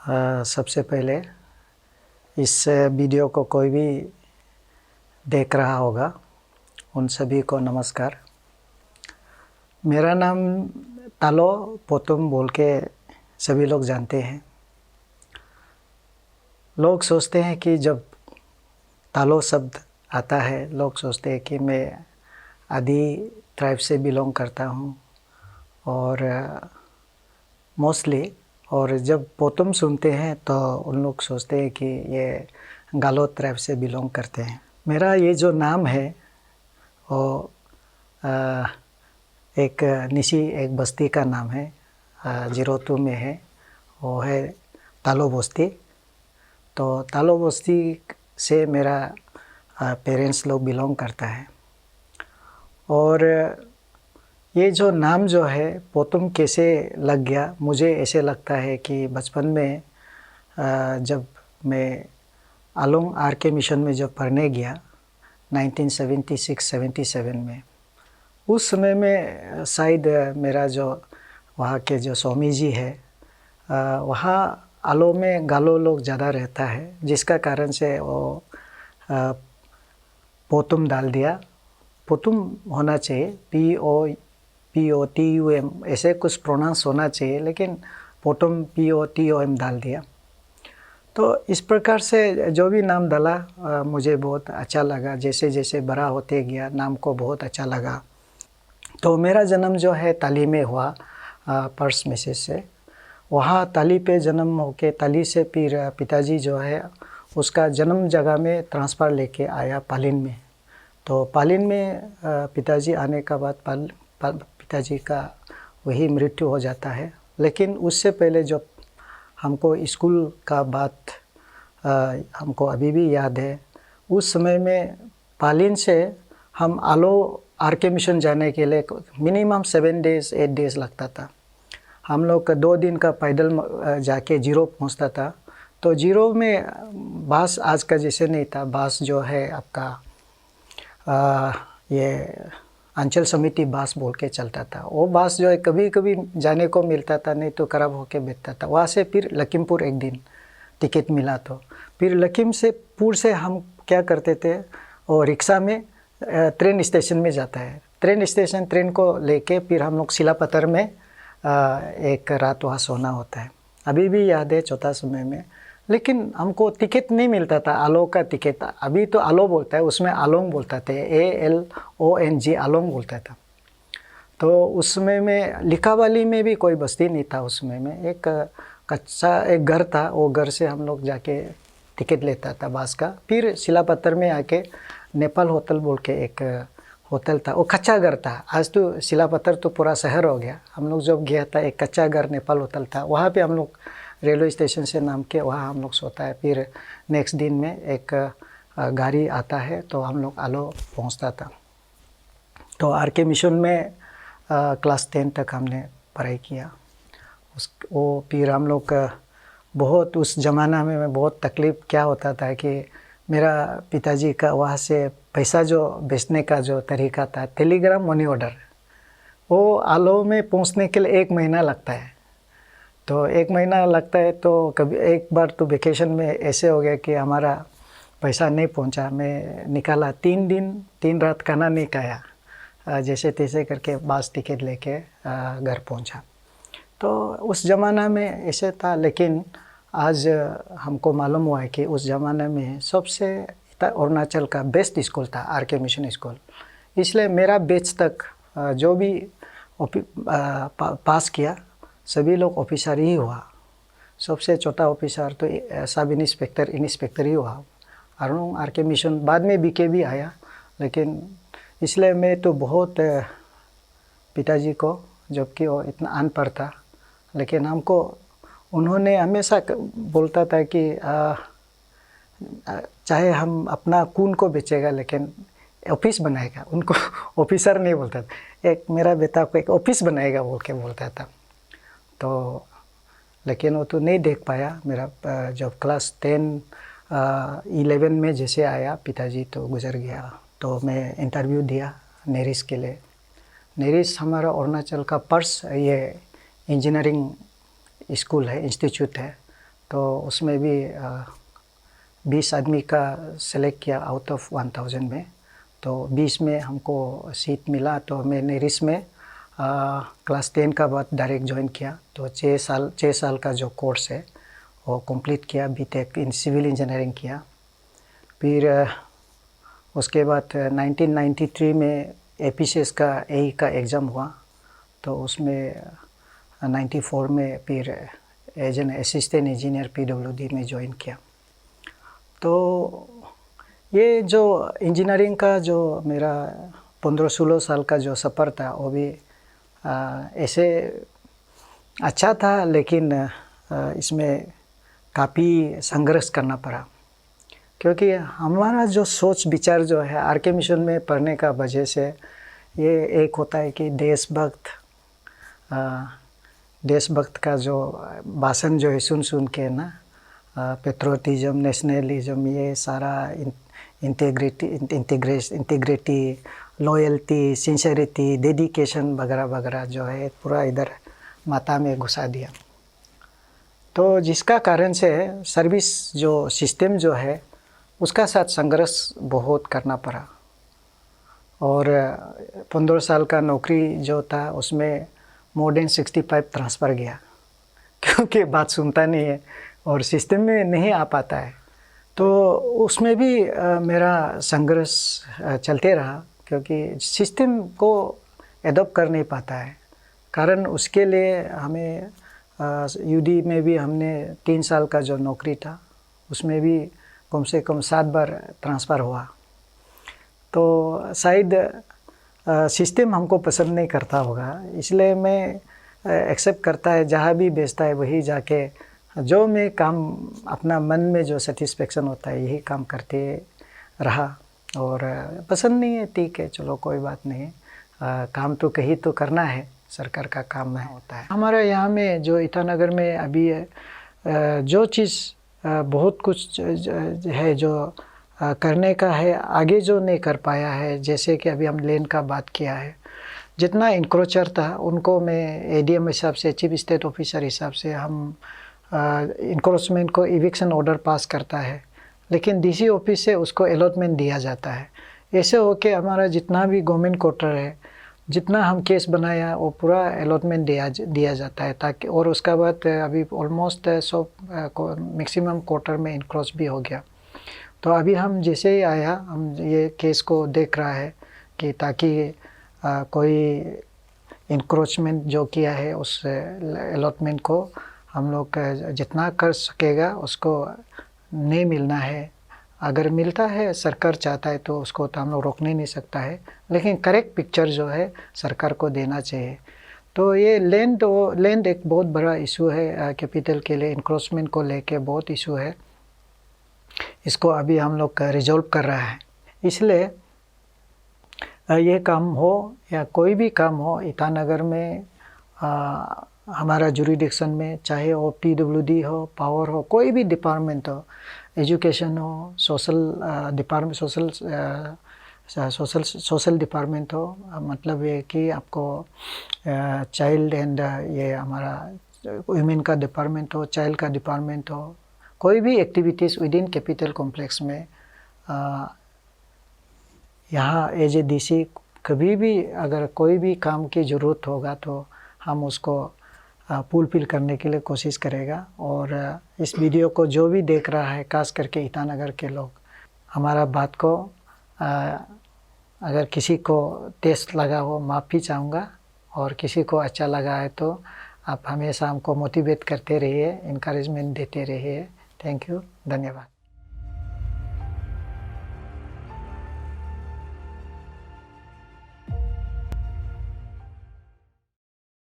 सबसे पहले इस वीडियो को कोई भी देख रहा होगा उन सभी को नमस्कार। मेरा नाम तालो पोतुम बोल के सभी लोग जानते हैं। लोग सोचते हैं कि जब तालो शब्द आता है लोग सोचते हैं कि मैं आदि ट्राइब से बिलोंग करता हूँ और मोस्टली और जब पोतुम सुनते हैं तो उन लोग सोचते हैं कि ये गालो ट्राइब से बिलोंग करते हैं। मेरा ये जो नाम है वो एक एक बस्ती का नाम है, जीरोतू में है, वो है तालो बस्ती। तो तालो बस्ती से मेरा पेरेंट्स लोग बिलोंग करता है। और ये जो नाम जो है पोतुम कैसे लग गया, मुझे ऐसे लगता है कि बचपन में जब मैं आलोंग आरके मिशन में जब पढ़ने गया 1976-77 में, उस समय में शायद मेरा जो वहाँ के जो स्वामी जी है वहाँ आलो में गालो लोग ज़्यादा रहता है, जिसका कारण से वो पोतुम डाल दिया। पोतुम होना चाहिए, POTUM ऐसे कुछ प्रोनाउंस होना चाहिए, लेकिन पोतुम POTOM डाल दिया। तो इस प्रकार से जो भी नाम डाला मुझे बहुत अच्छा लगा। जैसे जैसे बड़ा होते गया नाम को बहुत अच्छा लगा। तो मेरा जन्म जो है ताली में हुआ, पर्स मैसेज से। वहाँ ताली पे जन्म होके ताली से फिर पिताजी जो है उसका जन्म जगह में ट्रांसफ़र लेके आया पालिन में। तो पालिन में पिताजी आने का बाद पिताजी का वही मृत्यु हो जाता है। लेकिन उससे पहले जब हमको स्कूल का बात हमको अभी भी याद है, उस समय में पालिन से हम आलो आरके मिशन जाने के लिए मिनिमम 7 डेज़ 8 डेज़ लगता था। हम लोग का 2 दिन का पैदल जाके जीरो पहुंचता था। तो जीरो में बास आज का जैसे नहीं था। बास जो है आपका ये अंचल समिति बास बोल के चलता था। वो बास जो है कभी कभी जाने को मिलता था, नहीं तो खराब होके बैठता था। वहाँ से फिर लखीमपुर एक दिन टिकट मिला, तो फिर लखीमपुर से हम क्या करते थे, और रिक्शा में ट्रेन स्टेशन में जाता है। ट्रेन स्टेशन ट्रेन को लेके फिर हम लोग सिलापत्थर में एक रात वहाँ सोना होता है। अभी भी याद है चौथा समय में। लेकिन हमको टिकट नहीं मिलता था, आलो का टिकट। अभी तो आलो बोलता है, उसमें आलोंग बोलता था, ALONG आलोंग बोलता था। तो उसमें में लिखावाली में भी कोई बस्ती नहीं था। उसमें में एक कच्चा एक घर था, वो घर से हम लोग जाके टिकट लेता था बास का। फिर सिलापत्थर में आके नेपाल होटल बोल के एक होटल था, वो कच्चा घर था। आज तो सिलापत्थर तो पूरा शहर हो गया। हम लोग जब गया था एक कच्चा घर नेपाल होटल था, वहाँ पे हम लोग रेलवे स्टेशन से नाम के वहाँ हम लोग सोता है। फिर नेक्स्ट दिन में एक गाड़ी आता है तो हम लोग आलो पहुँचता था। तो आरके मिशन में क्लास 10 तक हमने पढ़ाई किया। वो फिर हम लोग बहुत उस ज़माना में बहुत तकलीफ़ क्या होता था कि मेरा पिताजी का वहाँ से पैसा जो बेचने का जो तरीका था, टेलीग्राम मनी ऑर्डर, वो आलो में पहुँचने के लिए 1 महीना लगता है। तो 1 महीना लगता है। तो कभी एक बार तो वेकेशन में ऐसे हो गया कि हमारा पैसा नहीं पहुंचा। मैं निकाला 3 दिन 3 रात खाना नहीं खाया, जैसे तैसे करके बस टिकट लेके घर पहुंचा। तो उस ज़माना में ऐसे था। लेकिन आज हमको मालूम हुआ है कि उस ज़माने में सबसे अरुणाचल का बेस्ट स्कूल था आरके मिशन स्कूल। इसलिए मेरा बैच तक जो भी पास किया सभी लोग ऑफिसर ही हुआ। सबसे छोटा ऑफिसर तो सब इंस्पेक्टर ही हुआ। आलोंग आरके मिशन बाद में बीके भी आया। लेकिन इसलिए मैं तो बहुत पिताजी को, जबकि वो इतना अनपढ़ था, लेकिन हमको उन्होंने हमेशा बोलता था कि चाहे हम अपना खून को बेचेगा लेकिन ऑफिस बनाएगा। उनको ऑफिसर नहीं बोलता था, एक मेरा बेटा को एक ऑफिस बनाएगा बोल के बोलता था। तो लेकिन वो तो नहीं देख पाया। मेरा जब क्लास 11 में जैसे आया पिताजी तो गुजर गया। तो मैं इंटरव्यू दिया नेरिस के लिए। नेरिस हमारा अरुणाचल का पर्स ये इंजीनियरिंग स्कूल है, इंस्टीट्यूट है। तो उसमें भी 20 आदमी का सेलेक्ट किया आउट ऑफ 1000 में। तो 20 में हमको सीट मिला, तो मैंने रिस में क्लास 10 का बाद डायरेक्ट ज्वाइन किया। तो 6 साल का जो कोर्स है वो कंप्लीट किया, बीटेक इन सिविल इंजीनियरिंग किया। फिर उसके बाद 1993 में APCS का AE का एग्ज़ाम हुआ, तो उसमें 94 में फिर as an assistant engineer PWD में ज्वाइन किया। तो ये जो इंजीनियरिंग का जो मेरा 15-16 साल का जो सफ़र था, वो भी ऐसे अच्छा था, लेकिन इसमें काफ़ी संघर्ष करना पड़ा, क्योंकि हमारा जो सोच विचार जो है RK मिशन में पढ़ने का वजह से ये एक होता है कि देशभक्त का जो भाषण जो है सुन के ना, पेट्रोटिज्म, नेशनलिज्म, ये सारा इंटीग्रिटी, लॉयल्टी, सिंसेरिटी, डेडिकेशन वगैरह वगैरह जो है पूरा इधर माथा में घुसा दिया। तो जिसका कारण से सर्विस जो सिस्टम जो है उसका साथ संघर्ष बहुत करना पड़ा। और 15 साल का नौकरी जो था उसमें मोर देन 65 ट्रांसफ़र गया, क्योंकि बात सुनता नहीं है और सिस्टम में नहीं आ पाता है। तो उसमें भी मेरा संघर्ष चलते रहा, क्योंकि सिस्टम को एडॉप्ट कर नहीं पाता है। कारण उसके लिए हमें UD में भी हमने 3 साल का जो नौकरी था उसमें भी कम से कम 7 बार ट्रांसफ़र हुआ। तो शायद सिस्टम हमको पसंद नहीं करता होगा, इसलिए मैं एक्सेप्ट करता है, जहाँ भी भेजता है वही जाके जो मैं काम अपना मन में जो सेटिस्फेक्शन होता है यही काम करते रहा। और पसंद नहीं है, ठीक है, चलो कोई बात नहीं, काम तो कहीं तो करना है, सरकार का काम है होता है। हमारे यहाँ में जो ईटानगर में अभी जो चीज़ बहुत कुछ है जो करने का है, आगे जो नहीं कर पाया है, जैसे कि अभी हम लैंड का बात किया है, जितना इंक्रोचर था उनको मैं ADM हिसाब से, चीफ स्टेट ऑफिसर हिसाब से हम इंक्रोचमेंट को इविक्शन ऑर्डर पास करता है, लेकिन DC ऑफिस से उसको अलॉटमेंट दिया जाता है। ऐसे हो के हमारा जितना भी गवर्नमेंट क्वार्टर है, जितना हम केस बनाया वो पूरा अलॉटमेंट दिया जाता है, ताकि, और उसका बाद अभी ऑलमोस्ट 100 मैक्सिमम क्वार्टर में इंक्रोच भी हो गया। तो अभी हम जैसे ही आया, हम ये केस को देख रहा है कि ताकि कोई इंक्रोचमेंट जो किया है उस अलॉटमेंट को हम लोग जितना कर सकेगा उसको नहीं मिलना है। अगर मिलता है, सरकार चाहता है तो उसको तो हम लोग रोक नहीं सकता है, लेकिन करेक्ट पिक्चर जो है सरकार को देना चाहिए। तो ये लैंड एक बहुत बड़ा इशू है कैपिटल के लिए, इंक्रोचमेंट को लेके बहुत इशू है। इसको अभी हम लोग रिजॉल्व कर रहा है। इसलिए ये काम हो या कोई भी काम हो ईटानगर में, हमारा जुरिडिक्शन में, चाहे वो PWD हो, पावर हो, कोई भी डिपार्टमेंट हो, एजुकेशन हो, सोशल डिपार्टमेंट, सोशल डिपार्टमेंट हो, मतलब ये कि आपको चाइल्ड एंड ये हमारा वुमेन का डिपार्टमेंट हो, चाइल्ड का डिपार्टमेंट हो, कोई भी activities with in capital complex में यहाँ एज ए DC कभी भी अगर कोई भी काम की ज़रूरत होगा तो हम उसको फुलफिल करने के लिए कोशिश करेगा। और इस वीडियो को जो भी देख रहा है, खास करके ईटानगर के लोग, हमारा बात को अगर किसी को टेस्ट लगा हो माफ़ी चाहूँगा, और किसी को अच्छा लगा है तो आप हमेशा हमको मोटिवेट करते रहिए, इनकरेजमेंट देते रहिए। थैंक यू, धन्यवाद।